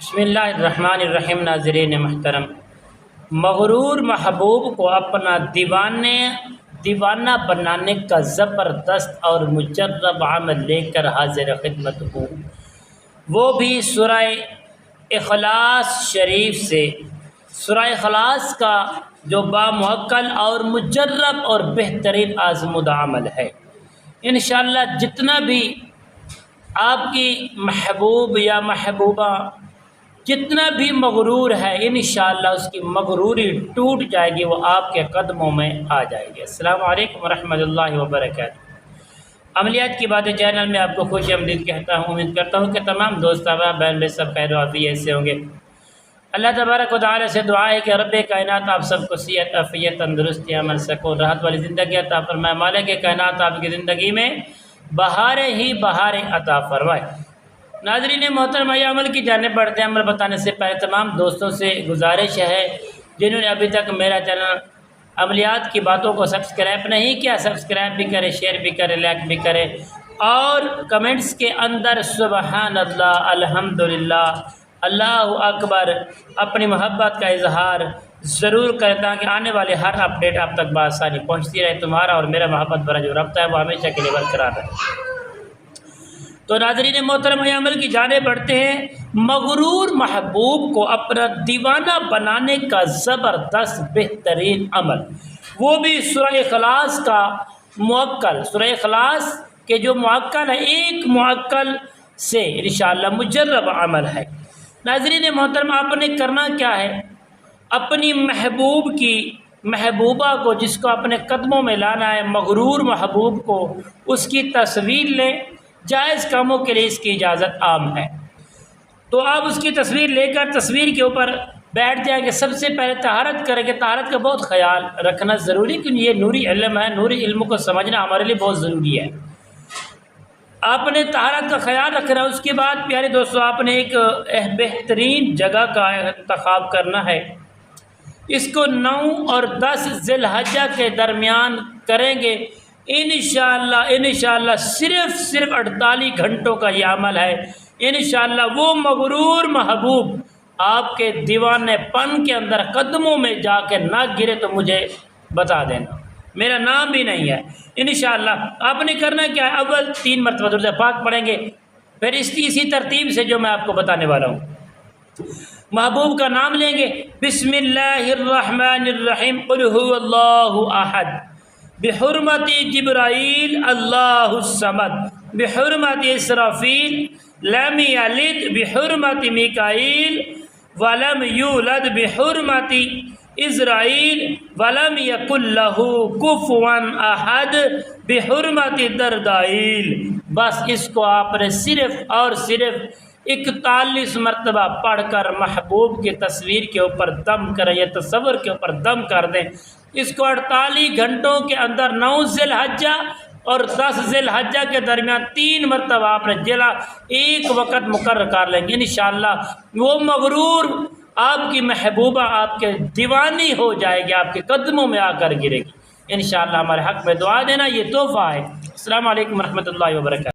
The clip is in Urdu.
بسم اللہ الرحمن الرحیم۔ ناظرین محترم، مغرور محبوب کو اپنا دیوانہ بنانے کا زبردست اور مجرب عمل لے کر حاضر خدمت ہوں، وہ بھی سورہ اخلاص شریف سے۔ سورہ اخلاص کا جو بامعقل اور مجرب اور بہترین آزمودہ عمل ہے، انشاءاللہ جتنا بھی آپ کی محبوب یا محبوبہ جتنا بھی مغرور ہے، انشاءاللہ اس کی مغروری ٹوٹ جائے گی، وہ آپ کے قدموں میں آ جائے گی۔ السلام علیکم ورحمۃ اللہ وبرکاتہ۔ عملیات کی باتیں چینل میں آپ کو خوش آمدید کہتا ہوں۔ امید کرتا ہوں کہ تمام دوست احباب بہن بھائی سب خیر و عافیت سے ہوں گے۔ اللہ تبارک و تعالی سے دعا ہے کہ رب کائنات آپ سب کو صحت، عافیت، تندرستی، امن، سکون، راحت والی زندگی عطا فرمائے۔ مالک کائنات آپ کی زندگی میں بہاریں ہی بہاریں عطا فرمائے۔ ناظرین محترم، عمل کی جانب بڑھتے ہیں۔ عمل بتانے سے پہلے تمام دوستوں سے گزارش ہے جنہوں نے ابھی تک میرا چینل عملیات کی باتوں کو سبسکرائب نہیں کیا، سبسکرائب بھی کرے، شیئر بھی کرے، لائک بھی کرے، اور کمنٹس کے اندر سبحان اللہ، الحمدللہ، اللہ اکبر اپنی محبت کا اظہار ضرور کریں تاکہ آنے والے ہر اپڈیٹ آپ تک بآسانی پہنچتی رہے۔ تمہارا اور میرا محبت بھرا جو رابطہ ہے وہ ہمیشہ کے لیے برقرار رہے۔ تو ناظرین محترم، عمل کی جانب بڑھتے ہیں۔ مغرور محبوب کو اپنا دیوانہ بنانے کا زبردست بہترین عمل، وہ بھی سورہ اخلاص کا معقل، سورہ اخلاص کے جو معقل ہے، ایک معقل سے انشاءاللہ مجرب عمل ہے۔ ناظرین محترم، آپ نے کرنا کیا ہے؟ اپنی محبوبہ کو، جس کو اپنے قدموں میں لانا ہے، مغرور محبوب کو، اس کی تصویر لیں۔ جائز کاموں کے لیے اس کی اجازت عام ہے، تو آپ اس کی تصویر لے کر تصویر کے اوپر بیٹھ جائیں گے۔ سب سے پہلے طہارت کریں گے۔ طہارت کا بہت خیال رکھنا ضروری، کیونکہ یہ نوری علم ہے، نوری علم کو سمجھنا ہمارے لیے بہت ضروری ہے۔ آپ نے طہارت کا خیال رکھنا ہے۔ اس کے بعد پیارے دوستو، آپ نے ایک بہترین جگہ کا انتخاب کرنا ہے۔ اس کو 9 اور 10 ذی الحجہ کے درمیان کریں گے انشاءاللہ۔ صرف 48 گھنٹوں کا یہ عمل ہے۔ انشاءاللہ وہ مغرور محبوب آپ کے دیوانے پن کے اندر قدموں میں جا کے نہ گرے تو مجھے بتا دینا، میرا نام بھی نہیں ہے۔ انشاءاللہ آپ نے کرنا کیا ہے؟ اول 3 مرتبہ درود پاک پڑھیں گے، پھر اسی ترتیب سے جو میں آپ کو بتانے والا ہوں۔ محبوب کا نام لیں گے، بسم اللہ الرحمن الرحیم، قل هو اللہ احد، بحرمت جبرائیل اللہ الصمد، بحرمت اسرافیل لم یلد، بحرمت میکائیل ولم یولد، بحرمت اسرائیل ولم یکن لہ کفوا احد، بحرمت دردائیل۔ بس اس کو آپ نے صرف اور صرف 41 مرتبہ پڑھ کر محبوب کی تصویر کے اوپر دم کریں، یا تصور کے اوپر دم کر دیں۔ اس کو 48 گھنٹوں کے اندر 9 ذی الحجہ اور 10 ذی الحجہ کے درمیان 3 مرتبہ آپ نے جلا ایک وقت مقرر کر لیں گے۔ انشاءاللہ وہ مغرور آپ کی محبوبہ آپ کے دیوانی ہو جائے گی، آپ کے قدموں میں آ کر گرے گی۔ انشاءاللہ ہمارے حق میں دعا دینا، یہ تحفہ ہے۔ السلام علیکم ورحمۃ اللہ وبرکاتہ۔